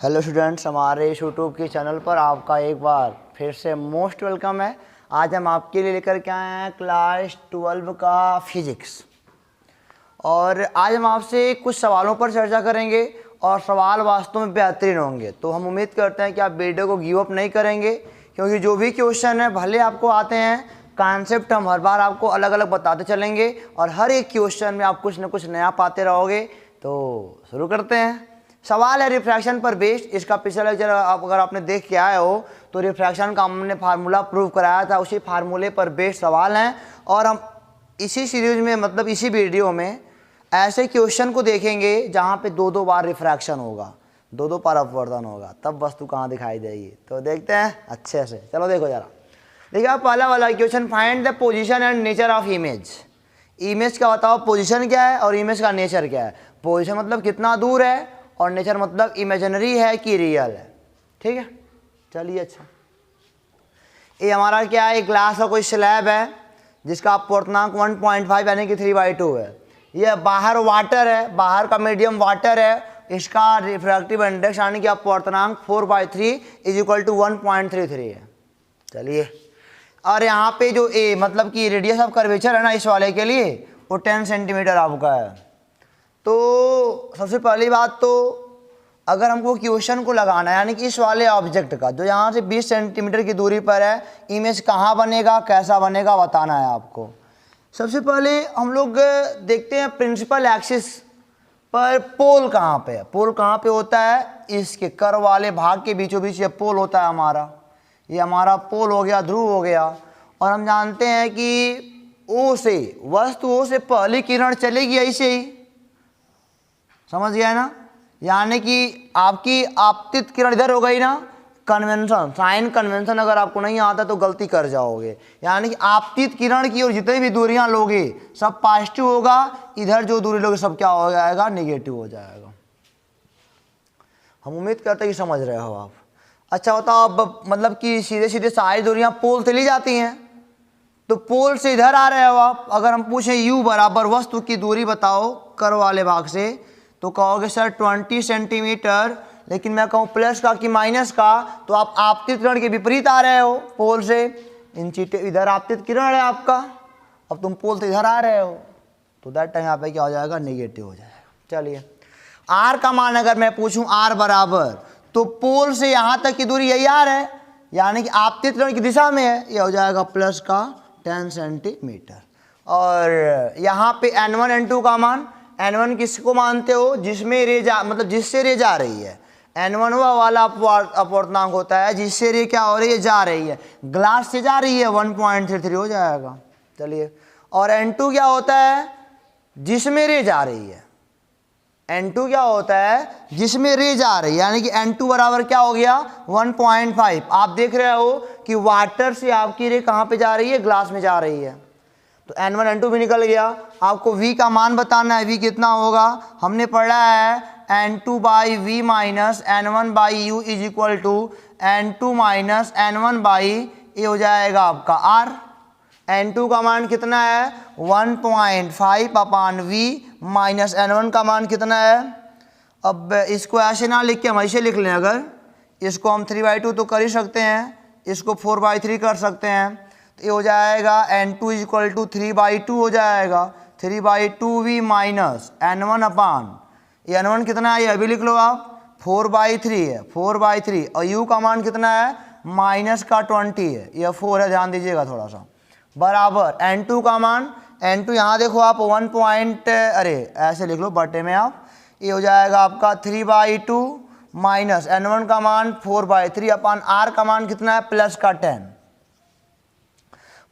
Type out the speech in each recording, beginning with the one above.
Hello students, हमारे इस YouTube के चैनल पर आपका एक बार फिर से मोस्ट वेलकम है। आज हम आपके लिए लेकर के आए हैं क्लास 12 का फिजिक्स और आज हम आपसे कुछ सवालों पर चर्चा करेंगे और सवाल वास्तव में बेहतरीन होंगे। तो हम उम्मीद करते हैं कि आप वीडियो को गिव अप नहीं करेंगे, क्योंकि जो भी क्वेश्चन है भले आपको आते हैं, कॉन्सेप्ट हम हर बार आपको अलग अलग बताते चलेंगे और हर एक क्वेश्चन में आप कुछ न कुछ नया पाते रहोगे। तो शुरू करते हैं। सवाल है रिफ्रैक्शन पर बेस्ड। इसका पिछला लेक्चर अगर आपने देख के आए हो तो रिफ्रैक्शन का हमने फार्मूला प्रूव कराया था, उसी फार्मूले पर बेस्ड सवाल हैं और हम इसी सीरीज में मतलब इसी वीडियो में ऐसे क्वेश्चन को देखेंगे जहाँ पे दो दो बार रिफ्रैक्शन होगा, दो दो बार अपवर्तन होगा, तब वस्तु कहाँ दिखाई देगी। तो देखते हैं अच्छे से। चलो देखो जरा, देखिए पहला वाला question, find the position and nature of image. Image का बताओ पोजीशन क्या है और इमेज का नेचर क्या है। पोजीशन मतलब कितना दूर है और नेचर मतलब इमेजिनरी है कि रियल है। ठीक है, चलिए अच्छा। ये हमारा क्या है, एक ग्लास का कोई स्लैब है जिसका अपवर्तनांक 1.5 यानी कि 3/2 है। ये बाहर वाटर है, बाहर का मीडियम वाटर है, इसका रिफ्रैक्टिव इंडेक्स यानी कि अपवर्तनांक 4/3 = 1.33 है। चलिए, और यहाँ पे जो ए मतलब कि रेडियस ऑफ कर्वेचर है ना इस वाले के लिए, वो 10 सेंटीमीटर आपका है। तो सबसे पहली बात तो अगर हमको क्वेश्चन को लगाना है यानी कि इस वाले ऑब्जेक्ट का जो यहाँ से 20 सेंटीमीटर की दूरी पर है, इमेज कहाँ बनेगा, कैसा बनेगा, बताना है आपको। सबसे पहले हम लोग देखते हैं प्रिंसिपल एक्सिस पर पोल कहाँ पे है। पोल कहाँ पे होता है, इसके कर्व वाले भाग के बीचों बीच ये पोल होता है हमारा। ये हमारा पोल हो गया, ध्रुव हो गया। और हम जानते हैं कि ओ से वस्तु ओ से पहली किरण चलेगी ऐसे ही, समझ गया ना। यानी कि आपकी आपतित किरण इधर हो गई ना, कन्वेंशन साइन कन्वेंशन अगर आपको नहीं आता तो गलती कर जाओगे। यानी कि आपतित किरण की और जितनी भी दूरियां लोगे सब पॉजिटिव होगा, इधर जो दूरी लोगे सब क्या हो जाएगा, नेगेटिव हो जाएगा। हम उम्मीद करते हैं कि समझ रहे हो आप। अच्छा बताओ, अब मतलब कि सीधे सीधे सारी दूरियां पोल चली जाती हैं, तो पोल से इधर आ रहे हो आप। अगर हम पूछें u बराबर वस्तु की दूरी बताओ कर्व वाले भाग से, तो कहोगे सर 20 सेंटीमीटर, लेकिन मैं कहूँ प्लस का कि माइनस का, तो आप आपतित किरण के विपरीत आ रहे हो पोल से। इधर आपतित किरण है आपका, अब तुम पोल से इधर आ रहे हो, तो दैट टाइम यहाँ पे क्या हो जाएगा, नेगेटिव हो जाएगा। चलिए, r का मान अगर मैं पूछूं r बराबर, तो पोल से यहाँ तक की दूरी यही r है, यानी कि आपतित किरण की दिशा में है, ये हो जाएगा प्लस का 10 सेंटीमीटर। और यहाँ पे n1 n2 का मान, n1 किसको मानते हो, जिसमें रे जा मतलब जिससे रे जा रही है। n1 वाला अपवर्तनांक होता है जिससे रे क्या हो रही है, जा रही है। ग्लास से जा रही है 1.33 हो जाएगा। चलिए, और n2 क्या होता है, जिसमें रे जा रही है। n2 क्या होता है, जिसमें रे जा रही है, यानी कि n2 बराबर क्या हो गया, 1.5। आप देख रहे हो कि वाटर से आपकी रे कहाँ पे जा रही है, ग्लास में जा रही है। तो n1 n2 भी निकल गया। आपको v का मान बताना है, v कितना होगा, हमने पढ़ा है n2/v minus n1/u = n2 minus n1/, ये हो जाएगा आपका r। n2 का मान कितना है, 1.5/v माइनस n1 का मान कितना है। अब इसको ऐसे ना लिख के हम ऐसे लिख लें, अगर इसको हम 3/2 तो कर ही सकते हैं, इसको 4/3 कर सकते हैं, तो ये हो जाएगा n2 = 3/2 हो जाएगा। 3/2v माइनस n1 ये n1 कितना है, ये अभी लिख लो आप, 4/3 है, 4/3। और u का मान कितना है, माइनस का 20 है, यह 4 है, ध्यान दीजिएगा थोड़ा सा, बराबर n2 का मान, n2 यहाँ देखो आप 1 अरे ऐसे लिख लो बटे में आप, ये हो जाएगा आपका 3/2 माइनस n1 का मान 4/3 अपन r का मान कितना है, प्लस का 10।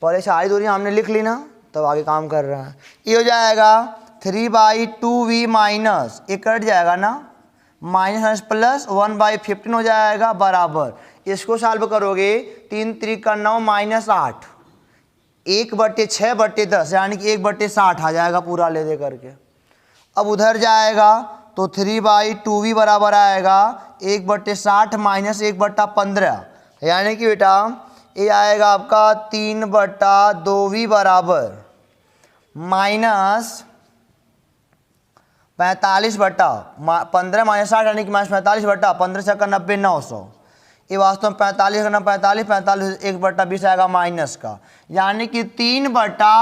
पहले सारी दूरियां हमने लिख ली ना, तब आगे काम कर रहा है। ये हो जाएगा 3/2v माइनस, ये कट जाएगा ना, माइनस प्लस 1/15 हो जाएगा, बराबर। इसको सॉल्व करोगे 3 3 का 9 माइनस 8, 1/6/10 यानी कि 1/60 आ जाएगा पूरा ले दे करके। अब उधर जाएगा तो 3/2v बराबर आएगा 1/60 माइनस 1/15, यानी कि बेटा ये आएगा आपका 3/2v बराबर माइनस 45 बटा 15 माइनस 60 यानी कि माइनस 45 बटा 15 छक्का 90 900। ये वास्तव में 45 करना 45 1 बटा 20 आएगा माइनस का, यानी कि 3 बटा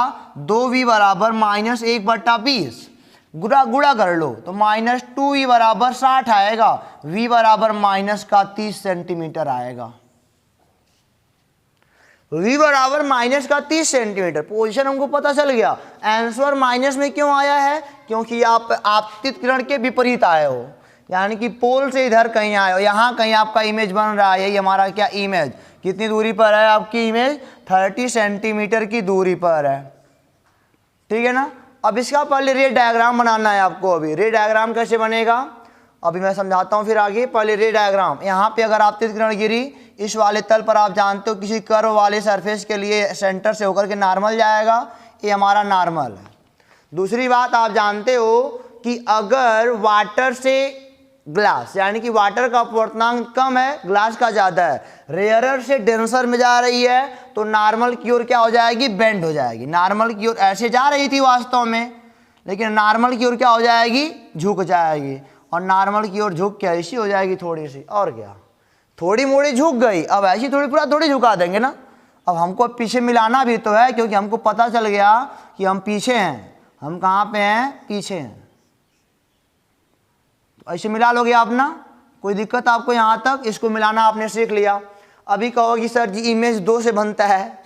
2v बराबर माइनस 1 बटा 20। गुणा कर लो तो माइनस 2v बराबर 60 आएगा, v बराबर माइनस का 30 सेंटीमीटर आएगा। v बराबर माइनस का 30 सेंटीमीटर। पोजीशन हमको पता चल गया। आंसर माइनस में क्यों आया है? क्योंकि आप आपतित किरण के विपरीत आए हो, यानी कि पोल से इधर कहीं आए हो, यहाँ कहीं आपका इमेज बन रहा है। यही हमारा क्या इमेज, कितनी दूरी पर है आपकी इमेज? 30 सेंटीमीटर की दूरी पर है, ठीक है ना। अब इसका पहले रे डायग्राम बनाना है आपको। अभी रे डायग्राम कैसे बनेगा अभी मैं समझाता हूँ, फिर आगे। पहले रे डायग्राम, यहाँ पे अगर आपतित किरण गिरी इस वाले तल पर, आप जानते हो किसी कर्व वाले सरफेस के लिए सेंटर से होकर के नॉर्मल जाएगा, ये हमारा नॉर्मल है। दूसरी बात आप जानते हो कि अगर वाटर से ग्लास, यानी कि वाटर का अपवर्तनांक कम है, ग्लास का ज़्यादा है, रेयरर से डेंसर में जा रही है, तो नॉर्मल की ओर क्या हो जाएगी? बेंड हो जाएगी। नॉर्मल की ओर ऐसे जा रही थी वास्तव में, लेकिन नॉर्मल की ओर क्या हो जाएगी? झुक जाएगी। और नॉर्मल की ओर झुक के ऐसी हो जाएगी थोड़ी सी, और क्या, थोड़ी मोड़ी झुक गई। अब ऐसी थोड़ी पूरा थोड़ी झुका देंगे ना। अब हमको पीछे मिलाना भी तो है, क्योंकि हमको पता चल गया कि हम पीछे हैं। हम कहाँ पे हैं? पीछे हैं। ऐसे मिला लोगे आप ना, कोई दिक्कत आपको यहाँ तक? इसको मिलाना आपने सीख लिया। अभी कहोगी सर जी इमेज 2 से बनता है।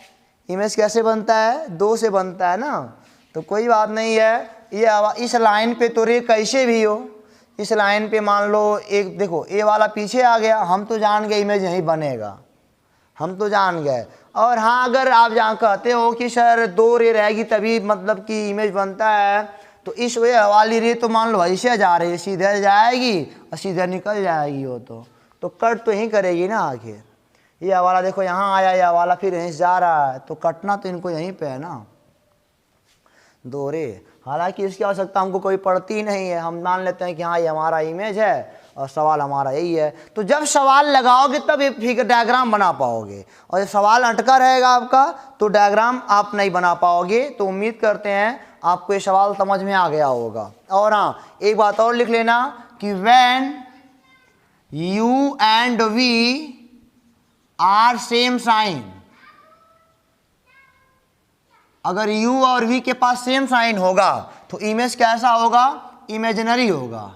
इमेज कैसे बनता है? 2 से बनता है ना। तो कोई बात नहीं है, ये इस लाइन पे तो रे कैसे भी हो, इस लाइन पे मान लो एक, देखो ए वाला पीछे आ गया, हम तो जान गए इमेज यहीं बनेगा, हम तो जान गए। और हाँ, अगर आप जहाँ कहते हो कि सर 2 रे रहेगी तभी मतलब कि इमेज बनता है, तो इस वे वाली रे तो मान लो ऐसे जा रही है, सीधे जाएगी और सीधे निकल जाएगी। वो तो कट तो यहीं करेगी ना आखिर। ये वाला देखो यहाँ आया, ये वाला फिर यहीं जा रहा है, तो कटना तो इनको यहीं पे है ना, 2 रे। हालांकि इसकी आवश्यकता हमको कोई पड़ती ही नहीं है, हम मान लेते हैं कि हाँ ये हमारा इमेज है और सवाल हमारा यही है। तो जब सवाल लगाओगे तब ये फिगर डायग्राम बना पाओगे, और जब सवाल अटका रहेगा आपका तो डायग्राम आप नहीं बना पाओगे। तो उम्मीद करते हैं आपको ये सवाल समझ में आ गया होगा। और हाँ, एक बात और लिख लेना कि when u and v are same sign, अगर u और v के पास सेम साइन होगा तो इमेज कैसा होगा? इमेजिनरी होगा।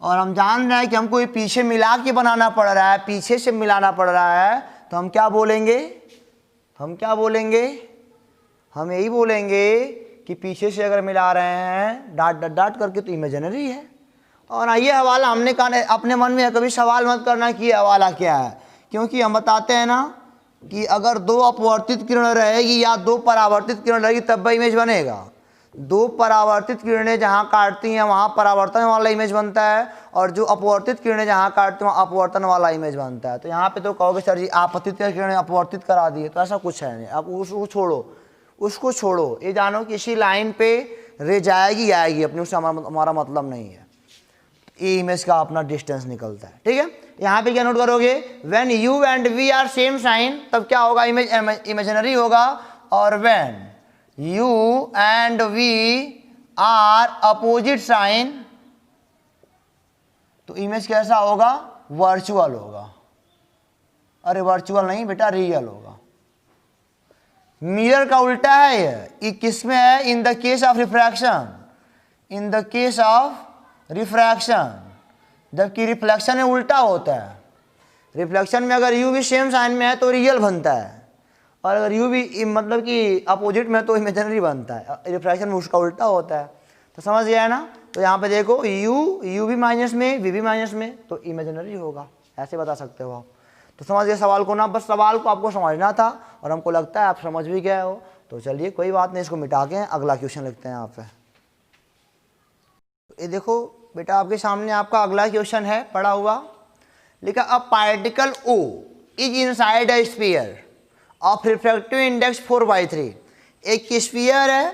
और हम जान रहे हैं कि हमको ये पीछे मिला के बनाना पड़ रहा है, पीछे से मिलाना पड़ रहा है, तो हम क्या बोलेंगे? हम क्या बोलेंगे? हम यही बोलेंगे कि पीछे से अगर मिला रहे हैं डाट डाट डाट करके तो इमेजिनरी है। और ये हवाला हमने कहा, अपने मन में कभी सवाल मत करना कि ये हवाला क्या है, क्योंकि हम बताते हैं ना कि अगर 2 अपवर्तित किरण रहेगी या 2 परावर्तित किरण रहेगी तब भी इमेज बनेगा। 2 परावर्तित किरणें जहाँ काटती हैं वहाँ परावर्तन वाला इमेज बनता है, और जो अपवर्तित किरणें जहाँ काटती हैं वहाँ अपवर्तन वाला इमेज बनता है। तो यहाँ पे तो कहोगे सर जी आपतित किरणें अपवर्तित करा दिए, तो ऐसा कुछ है नहीं। अब उसको छोड़ो, उसको छोड़ो, ये जानो कि इसी लाइन पे रे जाएगी आएगी अपनी, उससे हमारा मतलब नहीं है। ये इमेज का अपना डिस्टेंस निकलता है, ठीक है। यहाँ पे क्या नोट करोगे? When u and v are same sign, तब क्या होगा? इमेज इमेजिनरी होगा। और when u and v are opposite sign, तो इमेज कैसा होगा? वर्चुअल होगा। अरे वर्चुअल नहीं बेटा, रियल होगा। मिरर का उल्टा है ये किस में है? In the case of refraction, in the case of refraction, जबकि रिफ्लेक्शन में उल्टा होता है। रिफ्लेक्शन में अगर u भी सेम साइन में है तो रियल बनता है, और अगर u भी मतलब कि अपोजिट में तो इमेजिनरी बनता है। रिफ्रैक्शन में उसका उल्टा होता है। तो समझ गया है ना। तो यहाँ पे देखो u भी माइनस में, v भी माइनस में, तो इमेजिनरी होगा, ऐसे बता सकते हो आप। तो समझ गए सवाल को ना, बस सवाल को आपको समझना था, और हमको लगता है आप समझ भी गए हो। तो चलिए कोई बात नहीं, इसको मिटा के अगला क्वेश्चन लिखते हैं यहाँ पे। ये देखो बेटा आपके सामने आपका अगला क्वेश्चन है पढ़ा हुआ, लिखा a particle O is inside a sphere of refractive index 4/3। एक स्फीयर है,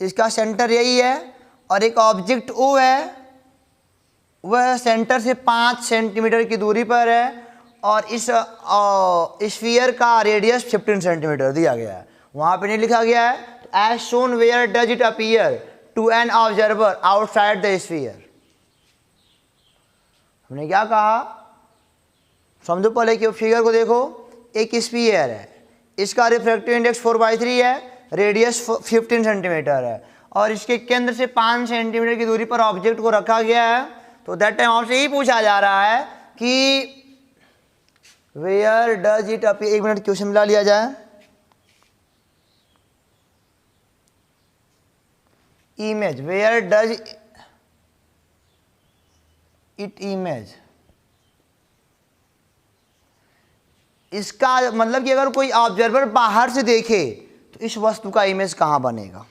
इसका सेंटर यही है, और एक ऑब्जेक्ट O है, वह सेंटर से 5 सेंटीमीटर की दूरी पर है, और इस स्फीयर का रेडियस 15 सेंटीमीटर दिया गया है। वहाँ पे नहीं लिखा गया है as shown where does it appear to an observer outside the sphere. हमने क्या कहा, समझो पहले कि फिगर को देखो, एक स्फीयर है, इसका रिफ्रैक्टिव इंडेक्स 4/3 है, रेडियस 15 सेंटीमीटर है, और इसके केंद्र से 5 सेंटीमीटर की दूरी पर ऑब्जेक्ट को रखा गया है। तो दैट टाइम आपसे यही पूछा जा रहा है कि वेयर डज इट अपीयर। एक मिनट क्वेश्चन मिला लिया जाए। Image, where does it image, इसका मतलब कि अगर कोई ऑब्जर्वर बाहर से देखे तो इस वस्तु का इमेज कहाँ बनेगा।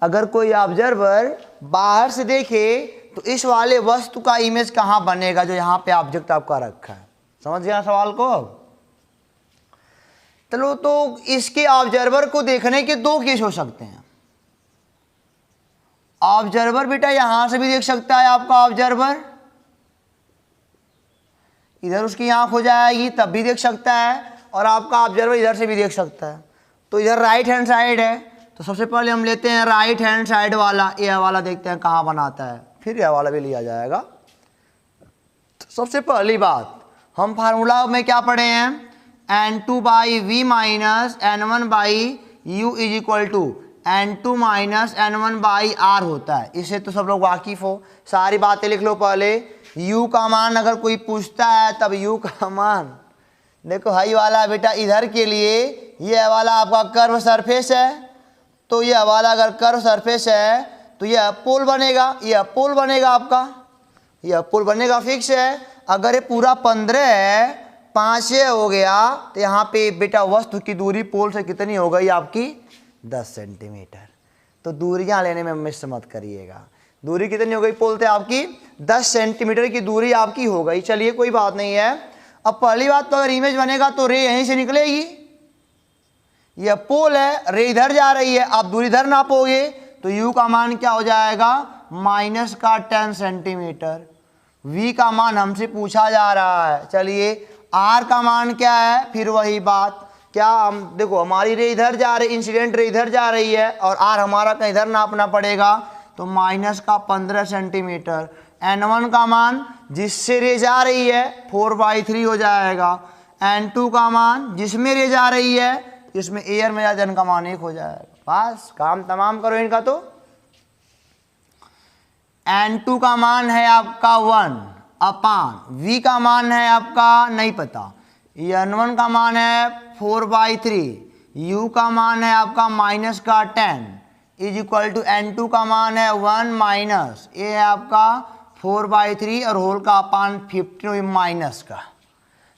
अगर कोई ऑब्जर्वर बाहर से देखे तो इस वाले वस्तु का इमेज कहाँ बनेगा जो यहाँ पे ऑब्जेक्ट आपका रखा है। समझ गया सवाल को। चलो, तो इसके ऑब्जर्वर को देखने के दो केस हो सकते हैं। ऑब्जर्वर बेटा यहां से भी देख सकता है आपका ऑब्जर्वर, इधर उसकी आंख हो जाएगी तब भी देख सकता है, और आपका ऑब्जर्वर इधर से भी देख सकता है। तो इधर राइट हैंड साइड है, तो सबसे पहले हम लेते हैं राइट हैंड साइड वाला, ये वाला देखते हैं कहाँ बनाता है, फिर यह वाला भी लिया जाएगा। तो सबसे पहली बात, हम फार्मूला में क्या पढ़े हैं, N2/V minus N1/U is equal to N2 minus N1/R होता है। इससे तो सब लोग वाकिफ हो, सारी बातें लिख लो पहले। U का मान अगर कोई पूछता है तब U का मान देखो, हाई वाला बेटा इधर के लिए ये वाला आपका कर्व सरफेस है, तो ये वाला अगर कर्व सरफेस है तो यह पोल बनेगा, यह पोल बनेगा आपका, यह पोल बनेगा फिक्स है। अगर ये पूरा 15 है, 5 ये हो गया, तो यहाँ पे बेटा वस्तु की दूरी पोल से कितनी हो गई आपकी, 10 सेंटीमीटर। तो दूरियां लेने में मिस मत करिएगा। दूरी कितनी हो गई पोल से आपकी, 10 सेंटीमीटर की दूरी आपकी हो गई। चलिए कोई बात नहीं है। अब पहली बात तो अगर इमेज बनेगा तो रे यहीं से निकलेगी, यह पोल है, रे इधर जा रही है, आप दूरी इधर नापोगे तो U का मान क्या हो जाएगा, माइनस का 10 सेंटीमीटर। V का मान हमसे पूछा जा रहा है। चलिए R का मान क्या है, फिर वही बात, क्या हम देखो हमारी रे इधर जा रही, इंसिडेंट रे इधर जा रही है, और R हमारा कहीं इधर नापना पड़ेगा, तो माइनस का 15 सेंटीमीटर। N1 का मान जिससे रे जा रही है 4/3 हो जाएगा। N2 का मान जिसमें रे जा रही है, इसमें एयर में जन का मान 1 हो जाएगा। बस काम तमाम करो इनका। तो N2 का मान है आपका 1/, V का मान है आपका नहीं पता, N1 का मान है 4/3, U का मान है आपका माइनस का 10 इज इक्वल टू N2 का मान है 1 माइनस, ये है आपका 4/3 और होल का अपान 15 माइनस का।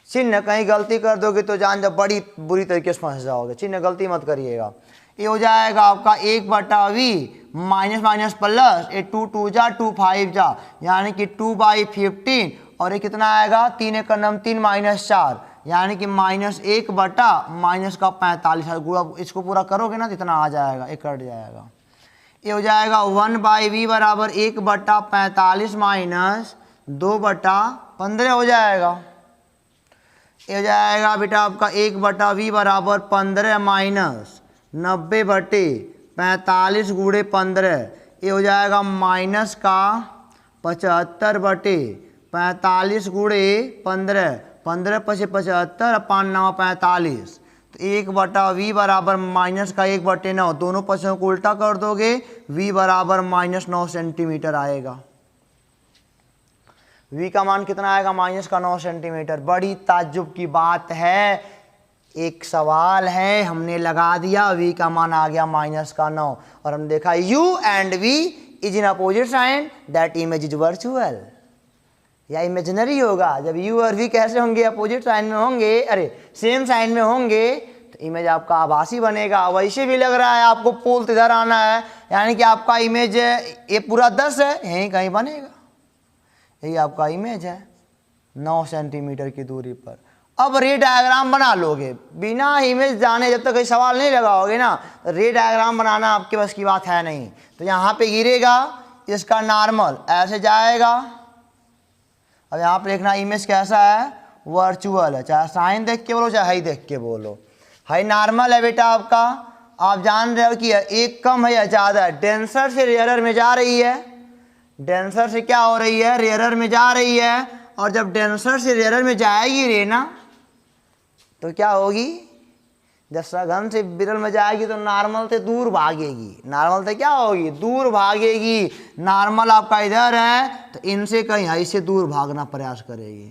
चिन्ह कहीं गलती कर दोगे तो जान जब बड़ी बुरी तरीके से फंस जाओगे, चिन्ह गलती मत करिएगा। ये हो जाएगा आपका 1/V माइनस माइनस प्लस, ये 2 2 जा 2 5 जा, यानी कि 2/15, और ये कितना आएगा, 3 1 9 3 माइनस 4, यानी कि -1 बटा माइनस का 45। इसको पूरा करोगे ना तो इतना आ जाएगा, ये कट जाएगा। ये हो जाएगा 1/V बराबर 1/45 माइनस 2/15 हो जाएगा। ये हो जाएगा बेटा आपका 1/V बराबर 15 माइनस 90/45 गुणे 15, ये हो जाएगा माइनस का 75/45 गुणे 15, 15 × 75 अपान 9 45। तो 1/V बराबर माइनस का 1/9, दोनों पक्षों को उल्टा कर दोगे, V बराबर -9 सेंटीमीटर आएगा। V का मान कितना आएगा, माइनस का 9 सेंटीमीटर। बड़ी ताज्जुब की बात है, एक सवाल है हमने लगा दिया, V का मान आ गया माइनस का 9, और हम देखा U and V is in opposite sign, that image is virtual या इमेजिनरी होगा। जब U और V कैसे होंगे, अपोजिट साइन में होंगे, अरे सेम साइन में होंगे, तो इमेज आपका आभासी बनेगा। वैसे भी लग रहा है आपको पोल तो इधर आना है, यानी कि आपका इमेज ये पूरा 10 है, यहीं कहीं बनेगा। यही आपका इमेज है 9 सेंटीमीटर की दूरी पर। अब रे डायग्राम बना लोगे बिना इमेज जाने, जब तक कोई सवाल नहीं लगाओगे ना, रे डायग्राम बनाना आपके बस की बात है नहीं। तो यहाँ पे गिरेगा, इसका नॉर्मल ऐसे जाएगा। अब यहाँ पे देखना इमेज कैसा है, वर्चुअल है, चाहे साइन देख के बोलो चाहे हाई देख के बोलो। हाई नॉर्मल है बेटा आपका, आप जान रहे हो कि एक कम है या ज़्यादा है, डेंसर से रेयरर में जा रही है, डेंसर से क्या हो रही है, रेयरर में जा रही है। और जब डेंसर से रेयरर में जाएगी रे ना, तो क्या होगी, जब सघन से विरल में जाएगी तो नॉर्मल से दूर भागेगी, नॉर्मल से क्या होगी, दूर भागेगी। नॉर्मल आपका इधर है तो इनसे कहीं ऐसे दूर भागना प्रयास करेगी,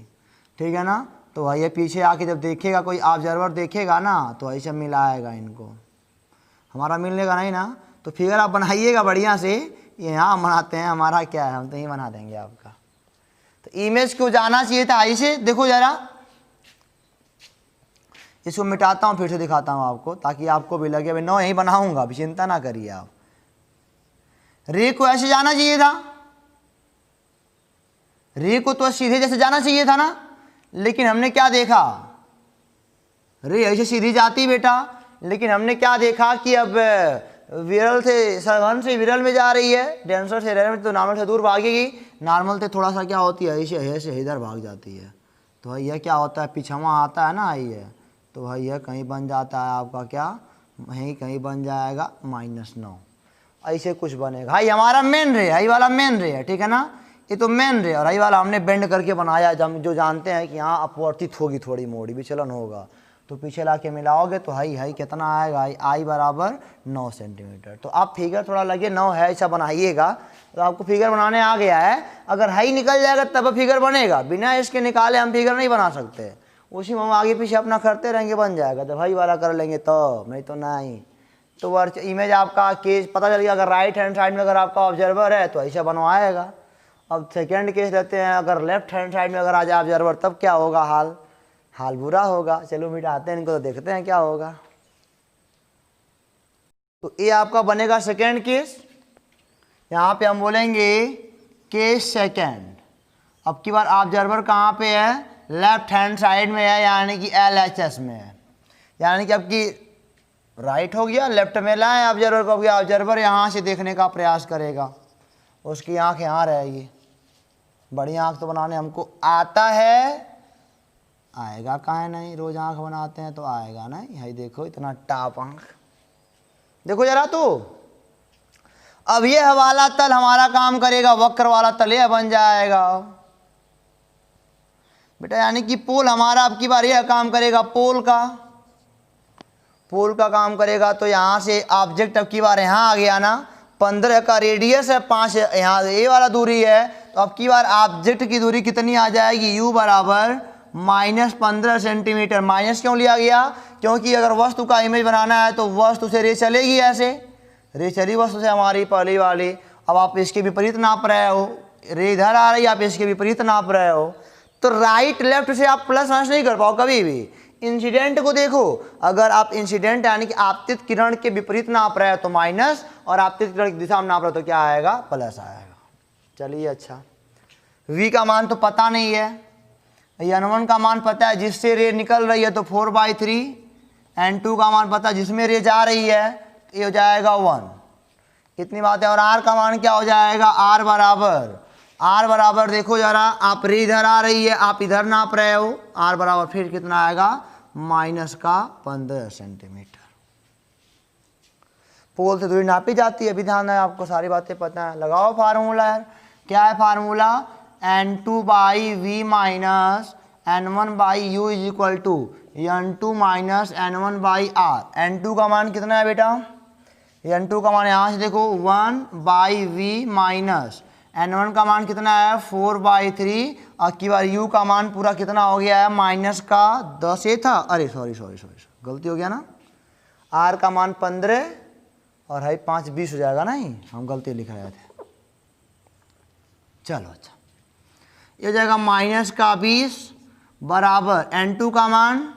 ठीक है ना। तो ये पीछे आके जब देखेगा, कोई ऑब्जर्वर देखेगा ना, तो ऐसे मिलाएगा इनको, हमारा मिलने का नहीं ना। तो फिगर आप बनाइएगा बढ़िया से, ये यहाँ बनाते हैं, हमारा क्या है, हम तो यही बना देंगे आपका। तो इमेज को जाना चाहिए था ऐसे, देखो जरा, इसको मिटाता हूँ, फिर से दिखाता हूँ आपको, ताकि आपको भी लगे भाई 9 यही बनाऊंगा, अभी चिंता ना करिए आप। रे को ऐसे जाना चाहिए था, रे को तो सीधे जैसे जाना चाहिए था ना, लेकिन हमने क्या देखा, रे ऐसे सीधी जाती बेटा, लेकिन हमने क्या देखा कि अब विरल से सघन से विरल में जा रही है, डेंसर से रेयर में, तो नॉर्मल से दूर भागेगी। नॉर्मल से थोड़ा सा क्या होती है, ऐसे इधर भाग जाती है। तो भैया क्या होता है, पिछवा आता है ना, ये तो भैया कहीं बन जाता है आपका क्या, वहीं कहीं बन जाएगा -9, ऐसे कुछ बनेगा। हाई हमारा मेन रे, हाई वाला मेन रे है, ठीक है ना, ये तो मेन रे। और हाई वाला हमने बेंड करके बनाया, जो जानते हैं कि यहाँ अपवर्तित होगी, थोड़ी मोड़ी विचलन होगा, तो पीछे ला के मिलाओगे तो हाई कितना आएगा, आई बराबर 9 सेंटीमीटर। तो आप फिगर थोड़ा लगे 9 है ऐसा बनाइएगा, तो आपको फिगर बनाने आ गया है। अगर हाई निकल जाएगा तब फिगर बनेगा, बिना इसके निकाले हम फिगर नहीं बना सकते। उसी में हम आगे पीछे अपना करते रहेंगे, बन जाएगा। जब हाई वाला कर लेंगे तो, नहीं तो नहीं। तो वर्च इमेज आपका केस पता चल गया। अगर राइट हैंड साइड में अगर आपका ऑब्जर्वर है तो ऐसा बनवाएगा। अब सेकेंड केस रहते हैं, अगर लेफ्ट हैंड साइड में अगर आ जाए ऑब्जर्वर, तब क्या होगा, हाल बुरा होगा। चलो मिटाते हैं इनको, तो देखते हैं क्या होगा। तो ये आपका बनेगा सेकेंड केस। यहाँ पे हम बोलेंगे केस सेकेंड। अब की बार ऑब्जर्वर कहाँ पे है, लेफ्ट हैंड साइड में है, यानी कि LHS में है। यानी कि आपकी राइट हो गया, लेफ्ट में लाएं ऑब्जर्वर को, गया ऑब्जर्वर यहाँ से देखने का प्रयास करेगा, उसकी आँख यहाँ रहेगी। बड़ी आँख तो बनाने हमको आता है, आएगा काहे नहीं, रोज आँख बनाते हैं तो आएगा नहीं। है देखो इतना टाप आँख, देखो जरा। तो अब ये वाला तल हमारा काम करेगा, वक्र वाला तल यह बन जाएगा बेटा। यानी कि पोल हमारा अब की बार यह काम करेगा, पोल का काम करेगा। तो यहाँ से ऑब्जेक्ट अब की बार यहाँ आ गया ना, 15 का रेडियस है, 5 यहाँ ये वाला दूरी है। तो अब की बार ऑब्जेक्ट की दूरी कितनी आ जाएगी, u बराबर -15 सेंटीमीटर। माइनस क्यों लिया गया, क्योंकि अगर वस्तु का इमेज बनाना है तो वस्तु से रे चलेगी, ऐसे रे चली वस्तु से हमारी पहली वाली। अब आप इसके विपरीत नाप रहे हो, रे इधर आ रही है, आप इसके विपरीत नाप रहे हो, तो राइट लेफ्ट से आप प्लस माइनस नहीं कर पाओ कभी भी। इंसिडेंट को देखो, अगर आप इंसिडेंट यानी कि आपतित किरण के विपरीत नाप रहे हो तो माइनस, और आपतित किरण की दिशा में नाप रहे हो तो क्या आएगा, प्लस आएगा। चलिए अच्छा, v का मान तो पता नहीं है, n1 का मान पता है, जिससे रे निकल रही है तो 4/3, n2 का मान पता है, जिसमें रे जा रही है, ये हो जाएगा 1। कितनी बात है। और r का मान क्या हो जाएगा, r बराबर देखो जरा, आप रे इधर आ रही है, आप इधर नाप रहे हो, r बराबर फिर कितना आएगा, -15 सेंटीमीटर। पोल से दूरी नापी जाती है, अभी ध्यान है आपको, सारी बातें पता है। लगाओ फार्मूला यार, क्या है formula, n2/v minus n1/u is equal to n2 minus n1/r। n2 का मान कितना है बेटा, n2 का मान यहाँ से देखो 1/v माइनस n1 का मान कितना है 4/3, और की बार u का मान पूरा कितना हो गया है, -10 ये था, अरे सॉरी गलती हो गया ना, r का मान 15 और है 5 20 हो जाएगा, नहीं हम गलती लिख रहे थे। चलो अच्छा, ये हो जाएगा -20 बराबर n2 का मान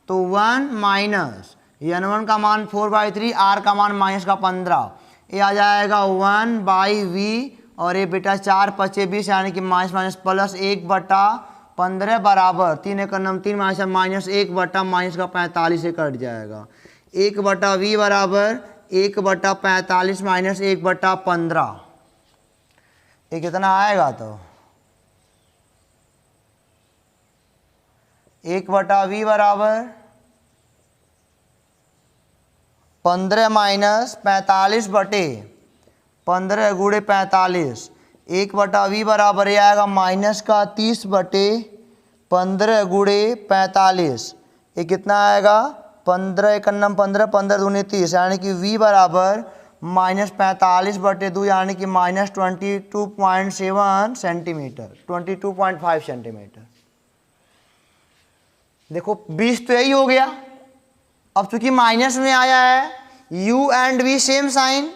तो 1 माइनस n1 का मान 4/3, r का मान -15, ये आ जाएगा 1/v, और ये बेटा 4 × 5 = 20, यानी कि माइनस प्लस 1/15 बराबर 3 × 9 3 माइनस 1/- का 45 से कट जाएगा। 1/v बराबर 1/45 माइनस 1/15, ये कितना आएगा, तो 1/v बराबर 15 माइनस 45 बटे 15 गुणे 45, 1/v बराबर ये आएगा माइनस का 30 बटे 15 गुणे 45। ये कितना आएगा 15 एकन्नम 15, 15 दूनी 30, यानी कि v बराबर माइनस 45 बटे 2 यानी कि माइनस 22.7 सेंटीमीटर, 22.5 सेंटीमीटर। देखो 20 तो यही हो गया। अब चूंकि माइनस में आया है, u and v same sign,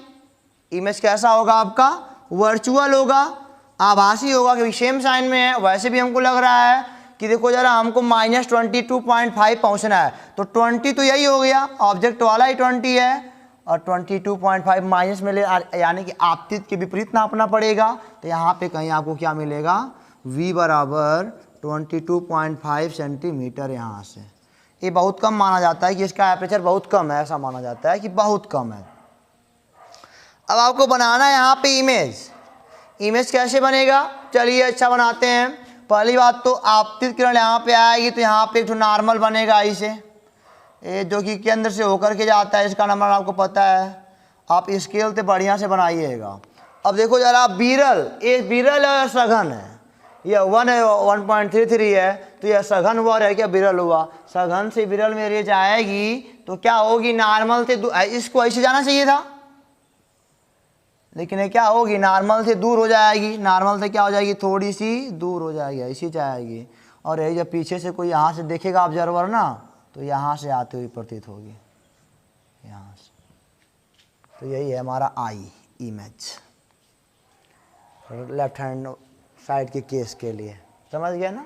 image कैसा होगा आपका वर्चुअल होगा, आभासी होगा क्योंकि सेम साइन में है। वैसे भी हमको लग रहा है कि देखो जरा हमको माइनस 22.5 पहुंचना है, तो 20 तो यही हो गया, ऑब्जेक्ट वाला ही 20 है और 22.5 माइनस में ले, यानी कि आपतित के विपरीत नापना पड़ेगा। तो यहाँ पे कहीं आपको क्या मिलेगा, v बराबर 22.5 सेंटीमीटर। यहाँ से ये बहुत कम माना जाता है कि इसका एपरेचर बहुत कम है, ऐसा माना जाता है कि बहुत कम है। अब आपको बनाना है यहाँ पे इमेज कैसे बनेगा, चलिए अच्छा बनाते हैं। पहली बात तो आपतित किरण यहाँ पे आएगी तो यहाँ पे एक नॉर्मल बनेगा इसे, ये जो कि केंद्र से होकर के जाता है, इसका नंबर आपको पता है, आप स्केल से बढ़िया से बनाइएगा। अब देखो जरा विरल, ये विरल है सघन है, ये 1 है 1.33 है, तो यह सघन हुआ है क्या विरल हुआ, सघन से विरल में रेंज आएगी तो क्या होगी नॉर्मल से, इसको ऐसे जाना चाहिए था लेकिन ये क्या होगी नॉर्मल से दूर हो जाएगी, नॉर्मल से क्या हो जाएगी थोड़ी सी दूर हो जाएगी, ऐसी जाएगी। और यही जब पीछे से कोई यहाँ से देखेगा ऑब्जर्वर ना, तो यहाँ से आते हुए प्रतीत होगी, यहाँ से। तो यही है हमारा आई इमेज लेफ्ट हैंड साइड के केस के लिए, समझ गया ना।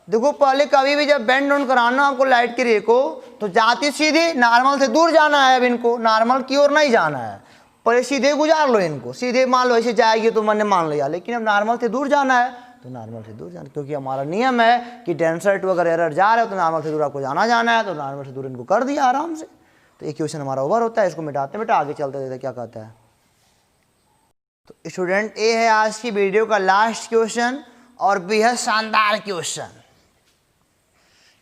देखो पहले कभी भी जब बेंड डाउन कराना आपको लाइट की रे को, तो जाती सीधी नॉर्मल से दूर जाना है। अब इनको नॉर्मल की ओर नहीं जाना है, पर सीधे गुजार लो इनको, सीधे मान लो ऐसे जाएगी तो मैंने मान लिया, लेकिन अब नॉर्मल से दूर जाना है तो नॉर्मल से दूर जाना, क्योंकि हमारा नियम है कि डेंसर टू अगर एरर जा रहा है तो नॉर्मल से दूर आपको जाना है, तो नॉर्मल से दूर इनको कर दिया आराम से। तो ये क्वेश्चन हमारा ओवर होता है, इसको मिटाते बेटा आगे चलते देते क्या कहता है। तो स्टूडेंट ये है आज की वीडियो का लास्ट क्वेश्चन और बेहद शानदार क्वेश्चन।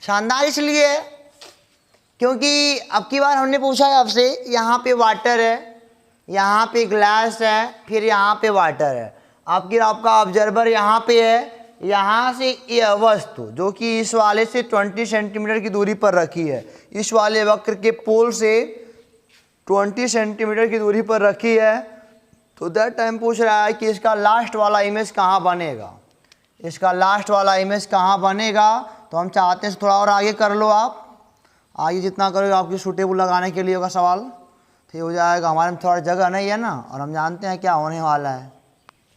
शानदार इसलिए क्योंकि अब की बार हमने पूछा है आपसे, यहाँ पे वाटर है, यहाँ पे ग्लास है, फिर यहाँ पे वाटर है, आपका ऑब्जर्वर यहाँ पे है, यहाँ से यह वस्तु जो कि इस वाले से 20 सेंटीमीटर की दूरी पर रखी है, इस वाले वक्र के पोल से 20 सेंटीमीटर की दूरी पर रखी है, तो दैट टाइम पूछ रहा है कि इसका लास्ट वाला इमेज कहाँ बनेगा, इसका लास्ट वाला इमेज कहाँ बनेगा। तो हम चाहते हैं थोड़ा और आगे कर लो, आप आगे जितना करोगे आपकी सूटेबल लगाने के लिए होगा सवाल, ठीक हो जाएगा। हमारे में थोड़ा जगह नहीं है ना, और हम जानते हैं क्या होने वाला है।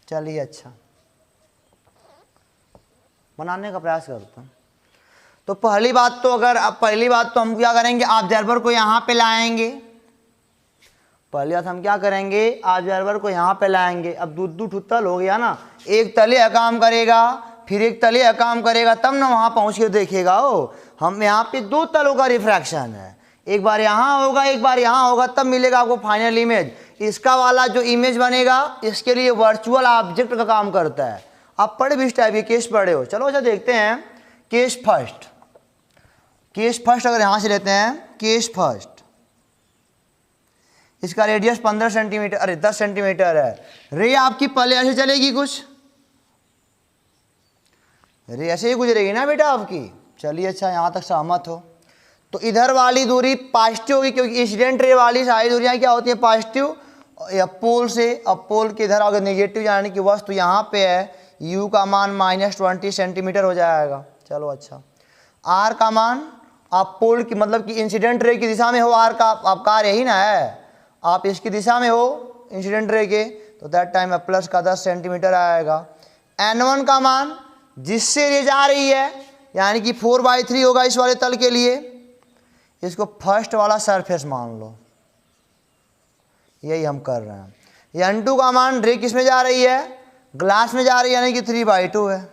चलिए अच्छा बनाने का प्रयास करता हूँ। तो पहली बात तो हम क्या करेंगे, ऑब्जर्वर को यहाँ पे लाएंगे। पहली बात हम क्या करेंगे, ऑब्जर्वर को यहाँ पे लाएंगे। अब दो तल हो गया ना, एक तले यह काम करेगा, फिर एक तले यह काम करेगा, तब ना वहाँ पहुँच के देखेगा। हम यहाँ पे 2 तलों का रिफ्रैक्शन है, एक बार यहाँ होगा एक बार यहाँ होगा, तब मिलेगा आपको फाइनल इमेज। इसका वाला जो इमेज बनेगा इसके लिए वर्चुअल ऑब्जेक्ट का काम करता है। आप पढ़े भी इस टाइप के केस पढ़े हो। चलो अच्छा देखते हैं केस फर्स्ट अगर यहाँ से लेते हैं केस फर्स्ट, इसका रेडियस 15 सेंटीमीटर, अरे 10 सेंटीमीटर है। रे आपकी पहले ऐसे चलेगी, कुछ रे ऐसे ही गुजरेगी ना बेटा आपकी। चलिए अच्छा यहाँ तक सहमत हो। तो इधर वाली दूरी पॉजिटिव होगी क्योंकि इंसिडेंट रे वाली सारी दूरियां क्या होती है पॉजिटिव, पोल से। अब पोल के इधर अगर नेगेटिव यानी कि वस्तु यहाँ पे है, u का मान -20 सेंटीमीटर हो जाएगा। चलो अच्छा, r का मान आप पोल की मतलब कि इंसिडेंट रे की दिशा में हो, r का आप कार्य यही ना है, आप इसकी दिशा में हो इंसिडेंट रे के, तो दैट टाइम प्लस का 10 सेंटीमीटर आएगा। n1 का मान जिससे ये जा रही है यानी कि 4/3 होगा इस वाले तल के लिए, इसको फर्स्ट वाला सरफेस मान लो, यही हम कर रहे हैं। n2 का मान रे किस में जा रही है, ग्लास में जा रही है यानी कि 3/2 है।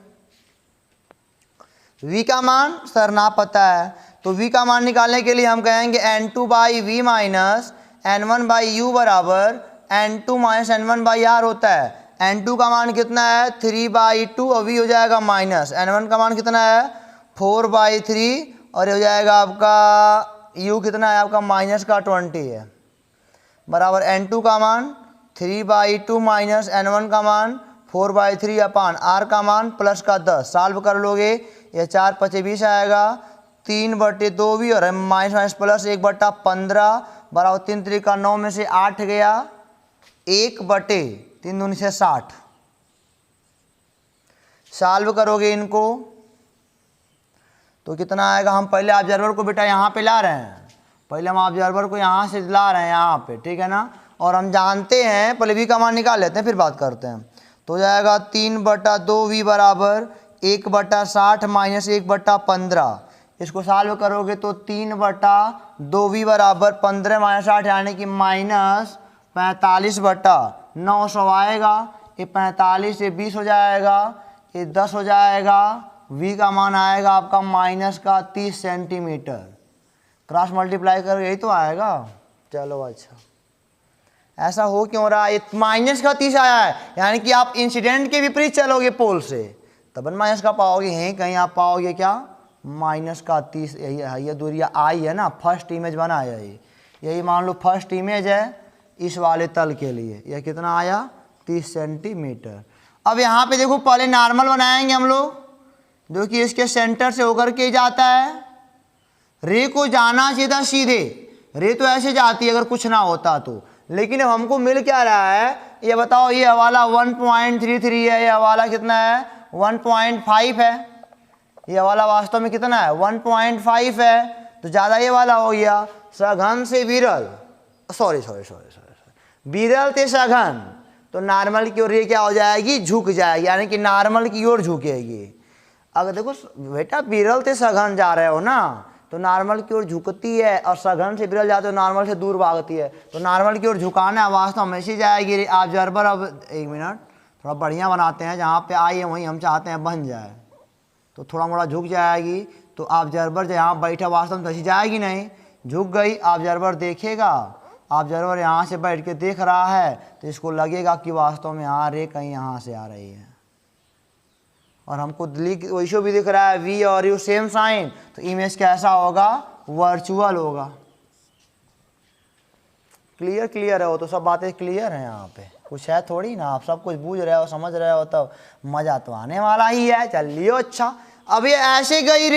v का मान सर ना पता है, तो v का मान निकालने के लिए हम कहेंगे n2/v माइनस n1/u बराबर n2 माइनस n1/r होता है। n2 का मान कितना है 3/2 और v हो जाएगा माइनस, n1 का मान कितना है 4/3 और ये हो जाएगा आपका u कितना है आपका -20 है। बराबर n2 का मान 3/2 माइनस n1 का मान 4/3 अपान r का मान प्लस का 10। सॉल्व कर लोगे ये 4 × 20 आएगा, 3/2 भी और माइनस माइनस प्लस 1/15 बराबर 3 3 का 9 में से 8 गया, 1/3 दूनी से 60। सॉल्व करोगे इनको तो कितना आएगा। हम पहले ऑब्जर्वर को बेटा यहाँ पे ला रहे हैं, पहले हम ऑब्जर्वर को यहाँ से ला रहे हैं यहाँ पे, ठीक है ना। और हम जानते हैं, पहले v का मान निकाल लेते हैं फिर बात करते हैं। तो हो जाएगा 3/2v बराबर 1/60 माइनस 1/15। इसको सॉल्व करोगे तो 3/2v बराबर 15 माइनस 8 यानी कि माइनस 45/900 आएगा। ये 45 से 20 हो जाएगा, ये 10 हो जाएगा। v का मान आएगा आपका माइनस का 30 सेंटीमीटर। क्रॉस मल्टीप्लाई कर यही तो आएगा। चलो अच्छा, ऐसा हो क्यों रहा है। माइनस का 30 आया है यानी कि आप इंसिडेंट के विपरीत चलोगे पोल से, तब माइनस का पाओगे। यहीं कहीं आप पाओगे क्या, माइनस का 30। यही दूरी आई है ना, फर्स्ट इमेज बना है यही मान लो फर्स्ट इमेज है इस वाले तल के लिए। यह कितना आया, 30 सेंटीमीटर। अब यहाँ पे देखो पहले नॉर्मल बनाएंगे हम लोग, जो कि इसके सेंटर से होकर के जाता है। रे को जाना चाहिए था सीधे, रे तो ऐसे जाती है अगर कुछ ना होता तो, लेकिन अब हमको मिल क्या रहा है ये बताओ। ये हवाला 1.33 है, ये हवाला कितना है 1.5 है। ये हवाला वास्तव में कितना है 1.5 है, तो ज़्यादा ये वाला हो गया। सघन से विरल, सॉरी विरल से सघन, तो नॉर्मल की ओर ये क्या हो जाएगी, झुक जाएगी, यानी कि नॉर्मल की ओर झुकेगी। अगर देखो बेटा विरल से सघन जा रहे हो ना, तो नॉर्मल की ओर झुकती है, और सघन से विरल जाते हो नॉर्मल से दूर भागती है। तो नॉर्मल की ओर झुकाना है, वास्तव में ऐसी जाएगी ऑब्जर्वर। अब एक मिनट थोड़ा बढ़िया बनाते हैं, जहाँ पे आई है वहीं हम चाहते हैं बन जाए, तो थोड़ा मोड़ा झुक जाएगी। तो ऑब्जर्वर जहाँ बैठा वास्तव में ऐसी जाएगी नहीं, झुक गई। ऑब्जर्वर देखेगा, ऑब्जर्वर यहाँ से बैठ के देख रहा है, तो इसको लगेगा कि वास्तव में यहाँ रे कहीं यहाँ से आ रही है, और हमको वैसे भी दिख रहा है वी और यू सेम साइन। तो इमेज कैसा होगा, वर्चुअल होगा। क्लियर है वो तो, सब बातें क्लियर हैं। यहाँ पे कुछ है थोड़ी ना, आप सब कुछ बूझ रहे हो समझ रहे हो, तो मज़ा तो आने वाला ही है। चलिए अच्छा, अब ये ऐसे गई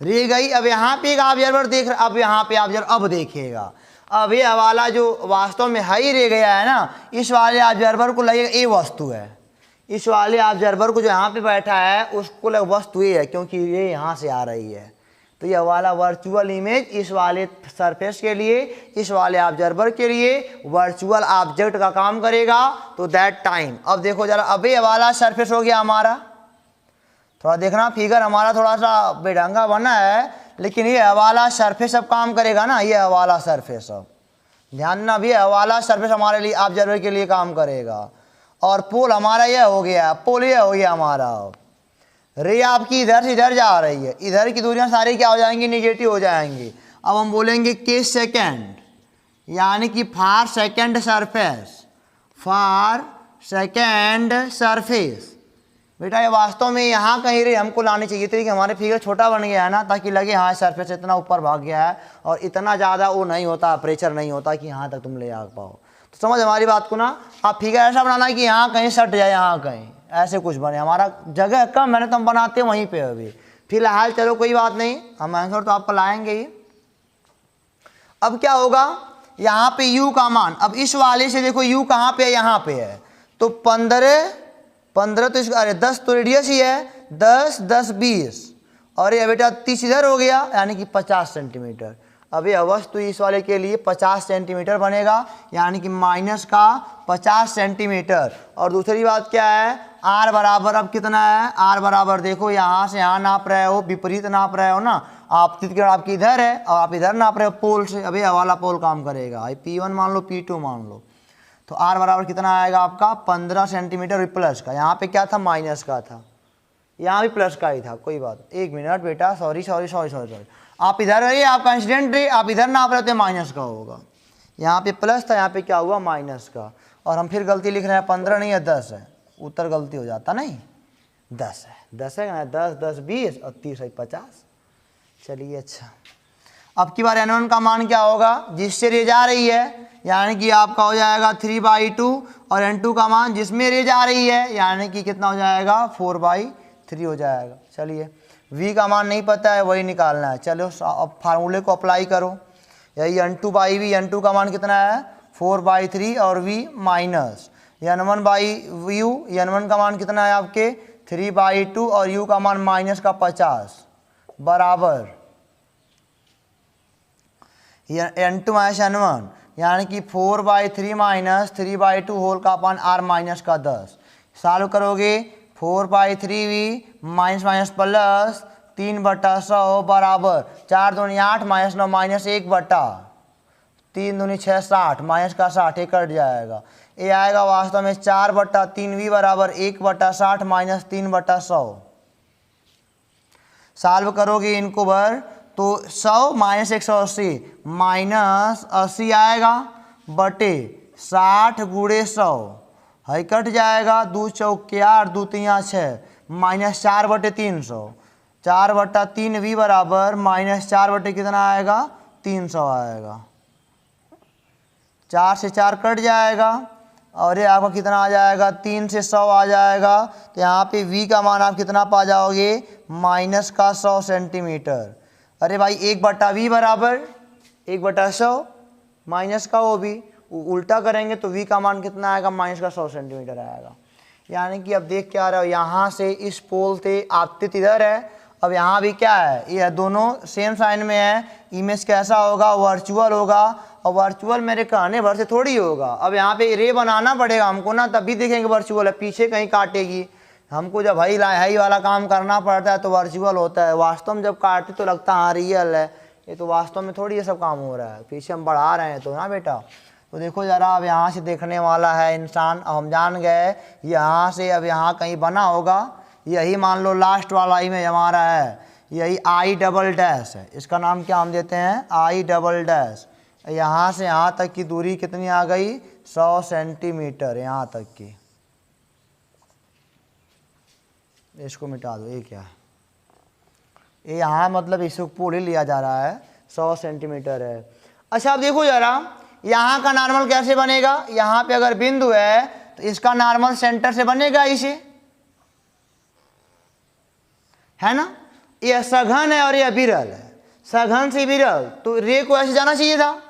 रे गई। अब यहाँ पे एक ऑब्जर्वर देख रहा, अब यहाँ पे ऑब्जर्वर अब देखेगा। अब ये वाला जो वास्तव में हाई रे गया है ना, इस वाले ऑब्जर्वर को लगेगा ये वस्तु है। इस वाले ऑब्जर्वर को जो यहाँ पे बैठा है उसको लग वस्तु ये है, क्योंकि ये यहाँ से आ रही है। तो यह वाला वर्चुअल इमेज इस वाले सरफेस के लिए, इस वाले ऑब्जर्वर के लिए वर्चुअल ऑब्जेक्ट का काम करेगा। तो दैट टाइम अब देखो जरा, अब ये वाला सरफेस हो गया हमारा। थोड़ा देखना फिगर हमारा थोड़ा सा बेढंगा बना है, लेकिन ये वाला सरफेस अब काम करेगा ना। ये वाला सरफेस अब ध्यान ना, भी वाला सरफेस हमारे लिए ऑब्जर्वर के लिए काम करेगा। और पोल हमारा यह हो गया, पोल यह हो गया हमारा। रे आपकी इधर से इधर जा रही है, इधर की दूरियां सारी क्या हो जाएंगी, निगेटिव हो जाएंगी। अब हम बोलेंगे के सेकेंड, यानी कि फार सेकेंड सरफेस, फार सेकेंड सरफेस। बेटा ये वास्तव में यहाँ कहीं रे हमको लानी चाहिए थी कि हमारे फिगर छोटा बन गया है ना, ताकि लगे हाँ सरफेस इतना ऊपर भाग गया है, और इतना ज़्यादा वो नहीं होता, प्रेशर नहीं होता कि यहाँ तक तुम ले आ पाओ। तो समझ हमारी बात को ना। आप फिगर ऐसा बनाना है कि यहाँ कहीं सट जाए, यहाँ कहीं ऐसे कुछ बने। हमारा जगह कम है ना, तो हम बनाते हैं वहीं पे। अभी फिलहाल चलो कोई बात नहीं, हम आंसर तो आपको लाएंगे ही। अब क्या होगा, यहाँ पे u का मान, अब इस वाले से देखो u कहाँ पे है, यहाँ पे है। तो 15 तो इसका, अरे 10 तो रेडियस ही है, 10 10 20, और ये बेटा 30 इधर हो गया, यानी कि 50 सेंटीमीटर। अब ये वस्तु इस वाले के लिए 50 सेंटीमीटर बनेगा, यानी कि माइनस का 50 सेंटीमीटर। और दूसरी बात क्या है, r बराबर अब कितना है, r बराबर देखो यहाँ से यहाँ नाप रहे हो, विपरीत नाप रहे हो ना, आपतित किरण आपकी इधर है और आप इधर नाप रहे हो पोल से। अभी हवाला पोल काम करेगा, P1 मान लो, P2 मान लो। तो r बराबर कितना आएगा आपका 15 सेंटीमीटर प्लस का। यहाँ पे क्या था, माइनस का था, यहाँ भी प्लस का ही था। कोई बात, एक मिनट बेटा, सॉरी, आप इधर रहिए, आपका इंसिडेंट रे आप इधर नाप रहे थे, माइनस का होगा। यहाँ पे प्लस था, यहाँ पे क्या हुआ, माइनस का। और हम फिर गलती लिख रहे हैं, 15 नहीं है 10 है, उत्तर गलती हो जाता, नहीं 10 है, 10 है ना, 10 10 20 और 30 है 50। चलिए अच्छा, अब की बार n1 का मान क्या होगा, जिससे रे जा रही है, यानी कि आपका हो जाएगा 3/2, और n2 का मान जिसमें रे जा रही है, यानी कि कितना हो जाएगा 4/3 हो जाएगा। चलिए v का मान नहीं पता है, वही निकालना है। चलो अब फार्मूले को अप्लाई करो, यही n2/v, n2 का मान कितना है 4/3 और v माइनस n1/u, n1 का मान कितना है आपके 3/2 और u का मान माइनस का 50 बराबर n2 माइनस n1, यानी कि 4/3 माइनस 3/2 होल का अपान r माइनस का 10। सॉल्व करोगे 4/3v माइनस माइनस प्लस 3/100 बराबर 4 दूनी 8 माइनस 9 माइनस 1/3 दूनी 6 60 माइनस का 60 एक कट जाएगा। ये आएगा वास्तव में 4/3v बराबर 1/60 माइनस 3/100। सॉल्व करोगे इनको भर तो 100 माइनस 180 माइनस 80 आएगा बटे 60 गुणे 100 है कट जाएगा, 2 चौके 8 2 तिया 6 माइनस 4/300, 4/3v बराबर माइनस 4 बटे कितना आएगा 300 आएगा। 4 से 4 कट जाएगा और ये आपका कितना आ जाएगा 3 से 100 आ जाएगा। तो यहाँ पे v का मान आप कितना पा जाओगे माइनस का 100 सेंटीमीटर। अरे भाई 1/v बराबर 1/100 माइनस का वो भी उल्टा करेंगे तो v का मान कितना आएगा माइनस का 100 सेंटीमीटर आएगा। यानी कि अब देख क्या रहे हो, यहाँ से इस पोल से आपतित इधर है, अब यहाँ भी क्या है, ये दोनों सेम साइन में है। इमेज कैसा होगा वर्चुअल होगा, और वर्चुअल मेरे कहने भर से थोड़ी होगा। अब यहाँ पे रे बनाना पड़ेगा हमको ना, तभी देखेंगे वर्चुअल है, पीछे कहीं काटेगी हमको। जब हाई वाला काम करना पड़ता है तो वर्चुअल होता है, वास्तव में जब काटते तो लगता है हाँ रियल है। ये तो वास्तव में थोड़ी ये सब काम हो रहा है, पीछे हम बढ़ा रहे हैं तो ना बेटा। तो देखो ज़रा, अब यहाँ से देखने वाला है इंसान, अब हम जान गए यहाँ से अब यहाँ कहीं बना होगा। यही मान लो लास्ट वाला इमेज हमारा है, यही I" है, इसका नाम क्या हम देते हैं I". यहाँ से यहाँ तक की दूरी कितनी आ गई 100 सेंटीमीटर यहाँ तक की। इसको मिटा दो, ये क्या है, ये यहाँ मतलब इसको पूरी लिया जा रहा है 100 सेंटीमीटर है। अच्छा अब देखो ज़रा, यहाँ का नॉर्मल कैसे बनेगा, यहाँ पे अगर बिंदु है तो इसका नॉर्मल सेंटर से बनेगा इसे, है ना। ये सघन है और ये विरल है, सघन से विरल, तो रे को ऐसे जाना चाहिए था,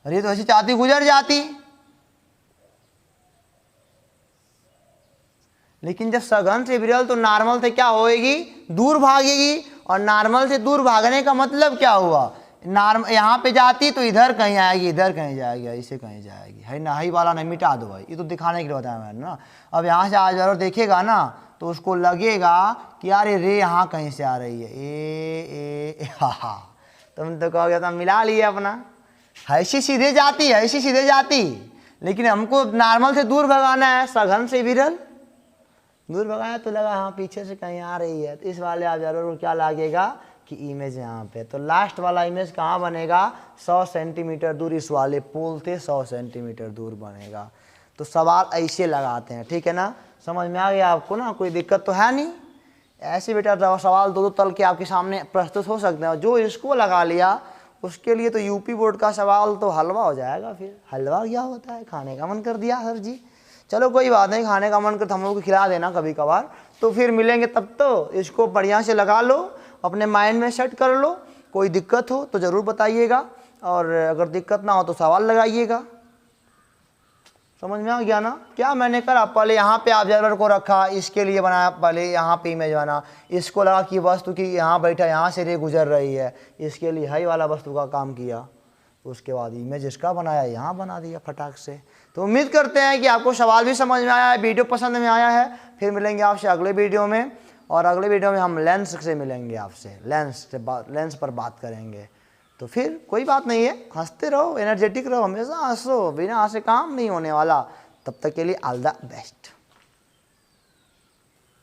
रे तो ऐसे चाहती गुजर जाती, लेकिन जब सघन से विरल तो नॉर्मल से क्या होएगी दूर भागेगी। और नॉर्मल से दूर भागने का मतलब क्या हुआ, नॉर्मल यहाँ पे जाती तो इधर कहीं आएगी, इधर कहीं जाएगी, ऐसे कहीं जाएगी, है ना। हाई वाला नहीं, मिटा दो भाई, ये तो दिखाने के लिए बताया मैंने ना। अब यहाँ से आज और देखेगा ना तो उसको लगेगा कि यार ये रे यहाँ कहीं से आ रही है, ए हा तुम तो कहोगे तो मिला लिया अपना, ऐसी सीधे जाती है, ऐसी सीधे जाती, लेकिन हमको नॉर्मल से दूर भगाना है, सघन से विरल दूर भगाया तो लगा हाँ पीछे से कहीं आ रही है। तो इस वाले आप जरूर क्या लगेगा कि इमेज यहाँ पे, तो लास्ट वाला इमेज कहाँ बनेगा 100 सेंटीमीटर दूर, इस वाले पोल से 100 सेंटीमीटर दूर बनेगा। तो सवाल ऐसे लगाते हैं, ठीक है ना, समझ में आ गया आपको ना, कोई दिक्कत तो है नहीं। ऐसे बेटा सवाल दो तल के आपके सामने प्रस्तुत हो सकते हैं, जो इसको लगा लिया उसके लिए तो यूपी बोर्ड का सवाल तो हलवा हो जाएगा। फिर हलवा क्या होता है, खाने का मन कर दिया सर जी, चलो कोई बात नहीं, खाने का मन कर हम लोग को खिला देना कभी कभार। तो फिर मिलेंगे तब, तो इसको बढ़िया से लगा लो, अपने माइंड में सेट कर लो। कोई दिक्कत हो तो ज़रूर बताइएगा, और अगर दिक्कत ना हो तो सवाल लगाइएगा। समझ में आ गया ना क्या मैंने करा, पहले यहाँ पे ऑब्जर्वर को रखा, इसके लिए बनाया, पहले यहाँ पे इमेज बना, इसको लगा कि वस्तु की यहाँ बैठा, यहाँ से रे गुजर रही है, इसके लिए हाई वाला वस्तु का काम किया, उसके बाद इमेज इसका बनाया, यहाँ बना दिया फटाक से। तो उम्मीद करते हैं कि आपको सवाल भी समझ में आया है, वीडियो पसंद में आया है। फिर मिलेंगे आपसे अगले वीडियो में, और अगले वीडियो में हम लेंस से मिलेंगे आपसे, लेंस पर बात करेंगे। तो फिर कोई बात नहीं है, हंसते रहो, एनर्जेटिक रहो, हमेशा हंसो, बिना हंसे काम नहीं होने वाला। तब तक के लिए ऑल द बेस्ट।